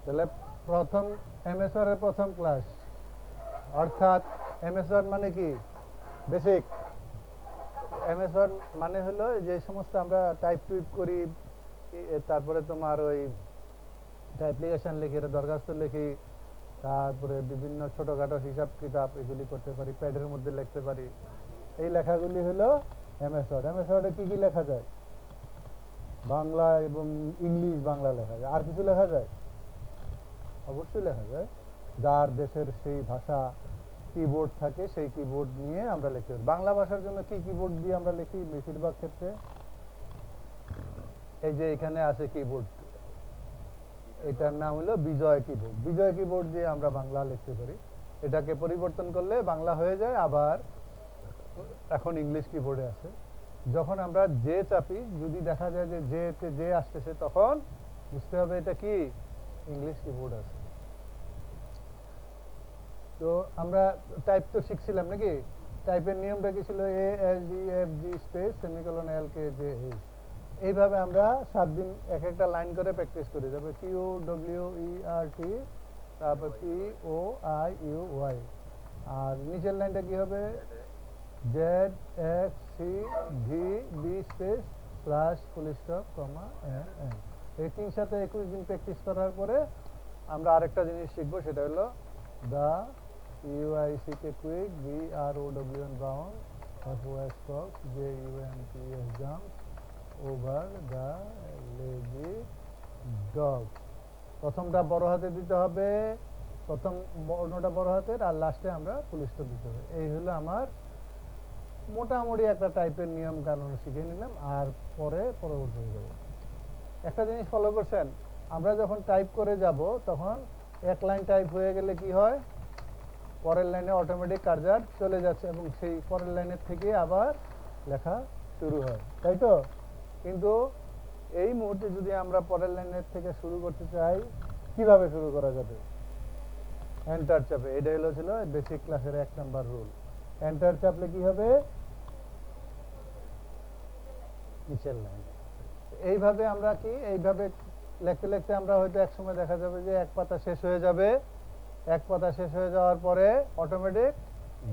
তাহলে প্রথম এমএস ওয়ার্ডের প্রথম ক্লাস, অর্থাৎ এমএস ওয়ার্ড মানে কি? বেসিক। এমএস ওয়ার্ড মানে হলো যে সমস্ত আমরা টাইপ করি, তারপরে তোমার ওই অ্যাপ্লিকেশন লিখি, দরখাস্ত লিখি, তারপরে বিভিন্ন ছোটখাটো হিসাব কিতাব এগুলি করতে পারি, প্যাডের মধ্যে লিখতে পারি, এই লেখাগুলি হলো এমএস ওয়ার্ড। এমএস ওয়ার্ডে কি কি লেখা যায়? বাংলা এবং ইংলিশ বাংলা লেখা যায়। আর কিছু লেখা যায়? অবশ্যই লেখা যায়। যার দেশের সেই ভাষা কিবোর্ড থাকে সেই কিবোর্ড নিয়ে আমরা লিখতে পারি। বাংলা ভাষার জন্য কি কিবোর্ড দিয়ে আমরা লিখি বেশিরভাগ ক্ষেত্রে? এই যে এখানে আছে কিবোর্ড, এটার নাম হলো বিজয় কিবোর্ড। বিজয় কিবোর্ড দিয়ে আমরা বাংলা লিখতে পারি। এটাকে পরিবর্তন করলে বাংলা হয়ে যায়। আবার এখন ইংলিশ কিবোর্ডে আছে। যখন আমরা যে চাপি, যদি দেখা যায় যে যে আসতেছে, তখন বুঝতে হবে এটা কি ইংলিশ কিবোর্ড আছে। তো আমরা টাইপ তো শিখছিলাম নাকি? টাইপের নিয়মটা কি ছিল? A S D F G space semicolon L K J H. এইভাবে আমরা 7 দিন এক একটা লাইন করে প্র্যাকটিস করি। তারপর Q W E R T, তারপর P O I U Y. আর নিচের লাইনটা কি হবে? Z X C V B space slash full stop comma N N. এই 3 সাথে 21 দিন প্র্যাকটিস করার পরে আমরা আরেকটা জিনিস শিখবো, সেটা হলো the U I C K quick, B R O W N বাউন্ড, F O S fox, J U N T S jump over the lazy dog. প্রথমটা বড় হাতে দিতে হবে, প্রথম বর্ণটা বড় হাতের, আর লাস্টে আমরা ফুল স্টপ দিতে হবে। এই হলো আমার মোটামুটি একটা টাইপের নিয়ম কানুন শিখে নিলাম। আর পরবর্তী হয়ে যাব। একটা জিনিস ফলো করছেন, আমরা যখন টাইপ করে যাব তখন এক লাইন টাইপ হয়ে গেলে কি হয়? পরের লাইনে অটোমেটিক কার্সার চলে যাচ্ছে এবং সেই পরের লাইনের থেকে আবার লেখা শুরু হয়, তাই তো? কিন্তু এই মুহূর্তে যদি আমরা পরের লাইনের থেকে শুরু করতে চাই, কিভাবে শুরু করা যাবে? এন্টার চাপে। এটা ছিল বেসিক ক্লাসের 1 নাম্বার রুল। এন্টার চাপলে কি হবে? নিচের লাইন। এইভাবে আমরা এইভাবে লিখতে লিখতে আমরা হয়তো এক সময় দেখা যাবে যে এক পাতা শেষ হয়ে যাবে। এক পাতা শেষ হয়ে যাওয়ার পরে অটোমেটিক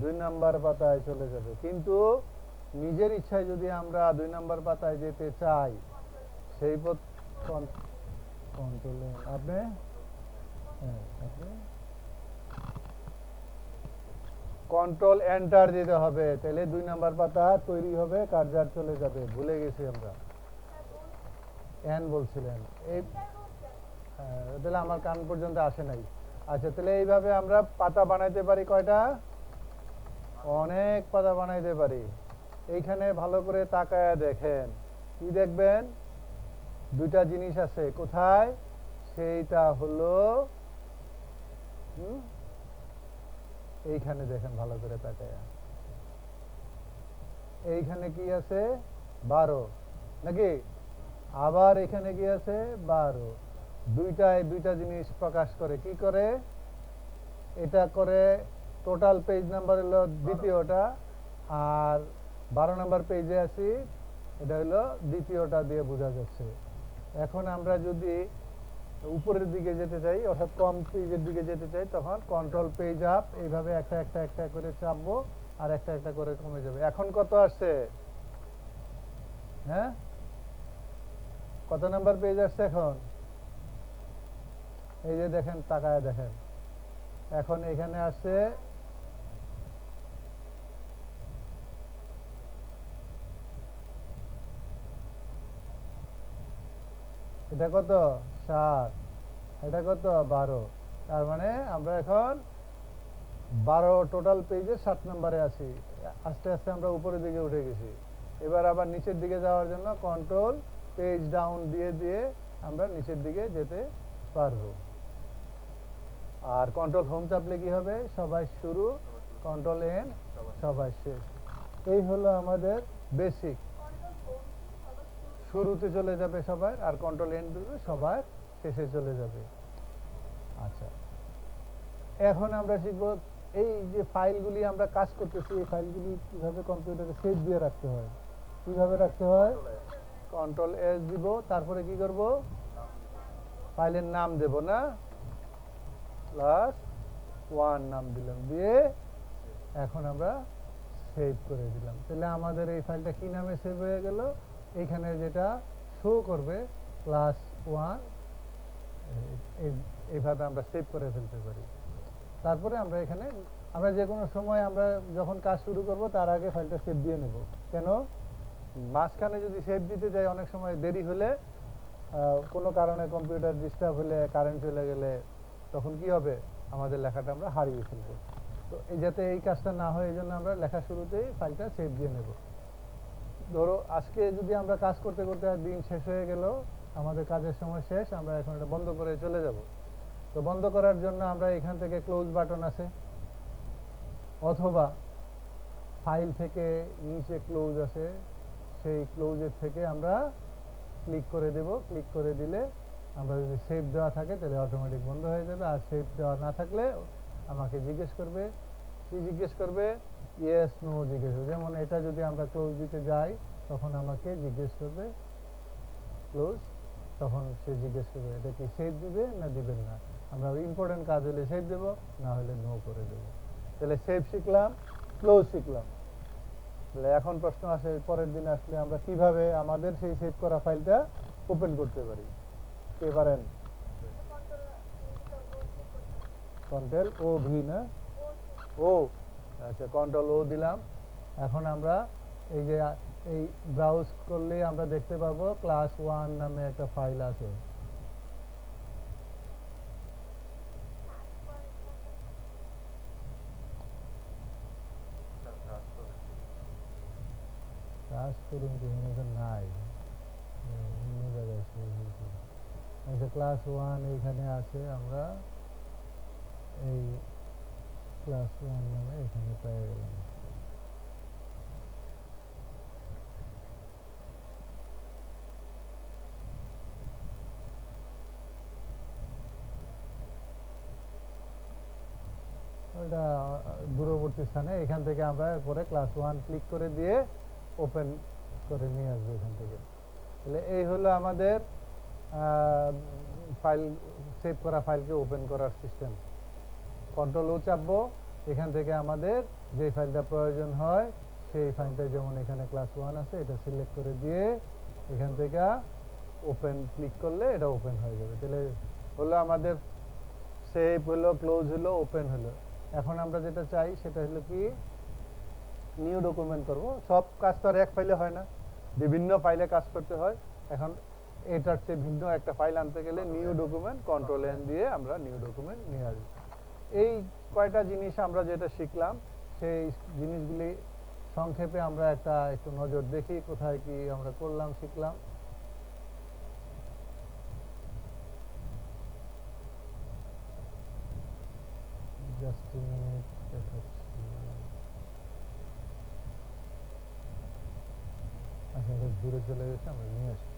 2 নাম্বার পাতায় চলে যাবে। কিন্তু নিজের ইচ্ছায় যদি আমরা 2 নাম্বার পাতায় যেতে চাই, সেই কন্ট্রোলে আপনি কন্ট্রোল এন্টার দিতে হবে, তাহলে 2 নাম্বার পাতা তৈরি হবে, কার্সার চলে যাবে। ভুলে গেছি আমরা, এন বলছিলেন এই, তাহলে আমার কান পর্যন্ত আসে নাই। আচ্ছা, তাহলে এইভাবে আমরা পাতা বানাইতে পারি কয়টা? অনেক পাতা বানাইতে পারি। এইখানে ভালো করে তাকায়া দেখেন, কি দেখবেন? 2টা জিনিস আছে। কোথায়? সেইটা হলো এইখানে দেখেন ভালো করে তাকায়া। এইখানে কি আছে? 12 নাকি? আবার এখানে কি আছে? 12। দুইটা জিনিস প্রকাশ করে। কি করে? এটা করে টোটাল পেজ নাম্বার হলো দ্বিতীয়টা, আর 12 নাম্বার পেজে আছি, এটা হলো দ্বিতীয়টা দিয়ে বোঝা যাচ্ছে। এখন আমরা যদি উপরের দিকে যেতে চাই, অর্থাৎ কম পেজের দিকে যেতে চাই, তখন কন্ট্রোল পেজ আপ, এইভাবে একটা করে চাপবো, আর একটা করে কমে যাবে। এখন কত আসছে? হ্যাঁ, কত নাম্বার পেজ আসছে এখন? এই যে দেখেন, তাকায় দেখেন, এখন এখানে আসছে এটা কত? 7। এটা কত? 12। তার মানে আমরা এখন 12 টোটাল পেজে 7 নম্বরে আছি। আস্তে আস্তে আমরা উপরের দিকে উঠে গেছি। এবার আবার নিচের দিকে যাওয়ার জন্য কন্ট্রোল পেজ ডাউন দিয়ে দিয়ে আমরা নিচের দিকে যেতে পারবো। আর কন্ট্রোল হোম চাপলে কি হবে? সবাই শুরু, কন্ট্রোল এন সবাই শেষ। এই হলো আমাদের বেসিক। শুরুতে চলে যাবে সবার, আর কন্ট্রোল এন দিলে সবার শেষে চলে যাবে। আচ্ছা, এখন আমরা শিখবো এই যে ফাইলগুলি আমরা কাজ করতেছি, এই ফাইলগুলি কিভাবে কম্পিউটারে সেভ দিয়ে রাখতে হয়। কিভাবে রাখতে হয়? কন্ট্রোল এস দিব, তারপরে কি করব? ফাইলের নাম দেব না? প্লাস 1 নাম দিলাম, দিয়ে এখন আমরা সেভ করে দিলাম। তাহলে আমাদের এই ফাইলটা কি নামে সেভ হয়ে গেল? এইখানে যেটা শো করবে +1, এইভাবে আমরা সেভ করে ফেলতে পারি। তারপরে আমরা এখানে আমরা যে কোনো সময় আমরা যখন কাজ শুরু করব তার আগে ফাইলটা সেভ দিয়ে নেব। কেন? মাঝখানে যদি সেভ দিতে যাই অনেক সময় দেরি হলে, কোনো কারণে কম্পিউটার ডিস্টার্ব হলে, কারেন্ট চলে গেলে তখন কি হবে? আমাদের লেখাটা আমরা হারিয়ে ফেলব। তো এই যাতে এই কাজটা না হয় এই জন্য আমরা লেখা শুরুতেই ফাইলটা সেভ দিয়ে নেব। ধরো আজকে যদি আমরা কাজ করতে করতে দিন শেষ হয়ে গেল, আমাদের কাজের সময় শেষ, আমরা এখন এটা বন্ধ করে চলে যাব। তো বন্ধ করার জন্য আমরা এখান থেকে ক্লোজ বাটন আছে, অথবা ফাইল থেকে নিচে ক্লোজ আছে, সেই ক্লোজের থেকে আমরা ক্লিক করে দেব। ক্লিক করে দিলে আমরা যদি সেভ দেওয়া থাকে তাহলে অটোমেটিক বন্ধ হয়ে যাবে, আর সেভ দেওয়া না থাকলে আমাকে জিজ্ঞেস করবে। কি জিজ্ঞেস করবে? ইয়েস নো জিজ্ঞেস করবে। যেমন এটা যদি আমরা ক্লোজ দিতে যাই তখন আমাকে জিজ্ঞেস করবে ক্লোজ, তখন সে জিজ্ঞেস করবে এটা কি সেভ দিবে না দিবেন না। আমরা ইম্পর্টেন্ট কাজ হলে সেভ দেব, না হলে নো করে দেব। তাহলে সেভ শিখলাম, ক্লোজ শিখলাম। তাহলে এখন প্রশ্ন আসে পরের দিন আসলে আমরা কিভাবে আমাদের সেই সেভ করা ফাইলটা ওপেন করতে পারি। কে পারেন? কন্ট্রোল ও ভি না ও, আচ্ছা কন্ট্রোল ও দিলাম। এখন আমরা এই যে এই ব্রাউজ করলে আমরা দেখতে পাবো +1 নামে একটা ফাইল আছে। কাজ করুন নাই, অন্য জায়গায় আচ্ছা +1 এইখানে আছে, আমরা এই +1 নামে এখানে পেয়ে গেলাম। ওটা দূরবর্তী স্থানে, এখান থেকে আমরা পরে +1 ক্লিক করে দিয়ে ওপেন করে নিয়ে আসবো এখান থেকে। তাহলে এই হলো আমাদের ফাইল সেভ করা ফাইলকে ওপেন করার সিস্টেম। কন্ট্রোল ও চাপবো, এখান থেকে আমাদের যে ফাইলটা প্রয়োজন হয় সেই ফাইলটা, যেমন এখানে +1 আছে, এটা সিলেক্ট করে দিয়ে এখান থেকে ওপেন ক্লিক করলে এটা ওপেন হয়ে যাবে। তাহলে হলো আমাদের সেভ হলো, ক্লোজ হলো, ওপেন হলো। এখন আমরা যেটা চাই সেটা হলো কি নিউ ডকুমেন্ট করব। সব কাজ তো আর এক ফাইলে হয় না, বিভিন্ন ফাইলে কাজ করতে হয়। এখন এটার চেয়ে ভিন্ন একটা ফাইল আনতে গেলে নিউ ডকুমেন্ট, কন্ট্রোল এন দিয়ে আমরা নিউ ডকুমেন্ট নিয়ে আসবো। এই কয়টা জিনিস আমরা যেটা শিখলাম সেই জিনিসগুলি সংক্ষেপে আমরা একটু নজর দেখি কোথায় কি আমরা করলাম, শিখলাম। জাস্ট a minute, দেখাচ্ছি। আচ্ছা এটা দূরে চলে গেছে, আমরা নিয়ে আসি।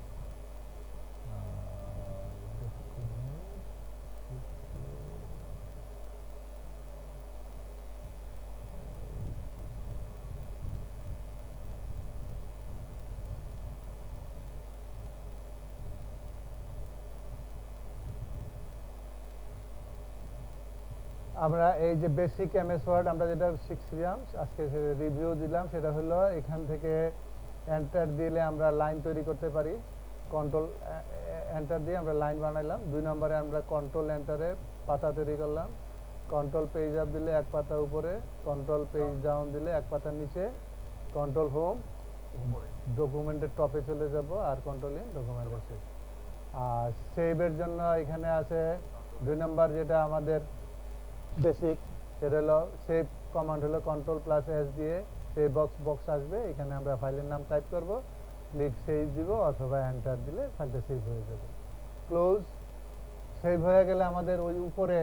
আমরা এই যে বেসিক এমএস ওয়ার্ড আমরা যেটা শিখছিলাম আজকে রিভিউ দিলাম, সেটা হলো এখান থেকে এন্টার দিলে আমরা লাইন তৈরি করতে পারি। কন্ট্রোল এন্টার দিয়ে আমরা লাইন বানাইলাম। 2 নম্বরে আমরা কন্ট্রোল এন্টারে পাতা তৈরি করলাম। কন্ট্রোল পেজ আপ দিলে এক পাতা উপরে, কন্ট্রোল পেজ ডাউন দিলে এক পাতা নিচে, কন্ট্রোল হোম ডকুমেন্টের টপে চলে যাব, আর কন্ট্রোল ইন ডকুমেন্টের শেষ। আর সেভের জন্য এখানে আছে 2 নম্বর যেটা আমাদের বেসিক, সেটা হলো সেভ কমান্ড হলো কন্ট্রোল+S দিয়ে সেভ বক্স আসবে, এখানে আমরা ফাইলের নাম টাইপ করব, ক্লিক সেভ দিব অথবা এন্টার দিলে ফাইলটা সেভ হয়ে যাবে। ক্লোজ, সেভ হয়ে গেলে আমাদের ওই উপরে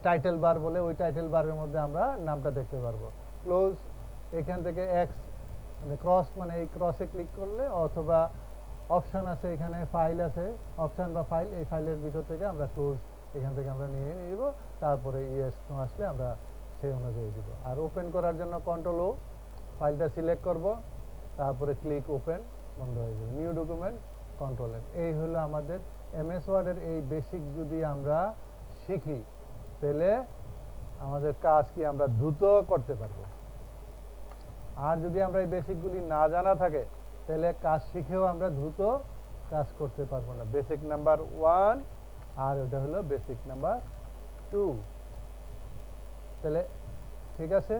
টাইটেল বার বলে, ওই টাইটেল বারের মধ্যে আমরা নামটা দেখতে পারবো। ক্লোজ, এখান থেকে এক্স মানে ক্রস, মানে এই ক্রসে ক্লিক করলে, অথবা অপশান আছে এখানে, ফাইল আছে, অপশান বা ফাইল, এই ফাইলের ভিতর থেকে আমরা ক্লোজ এখান থেকে আমরা নিয়ে নিব, তারপরে ইয়েস নো আসলে আমরা সেই অনুযায়ী দিব। আর ওপেন করার জন্য কন্ট্রোল ও, ফাইলটা সিলেক্ট করব, তারপরে ক্লিক ওপেন, বন্ধ হয়ে যাবে। New document, control N. এই হলো আমাদের এমএস ওয়ার্ডের এই বেসিক যদি আমরা শিখি তাহলে আমাদের কাজ কি আমরা দ্রুত করতে পারবো। আর যদি আমরা এই বেসিকগুলি না জানা থাকে তাহলে কাজ শিখেও আমরা দ্রুত কাজ করতে পারবো না। বেসিক নাম্বার 1 আর ওটা হলো বেসিক নাম্বার 2। তাহলে ঠিক আছে।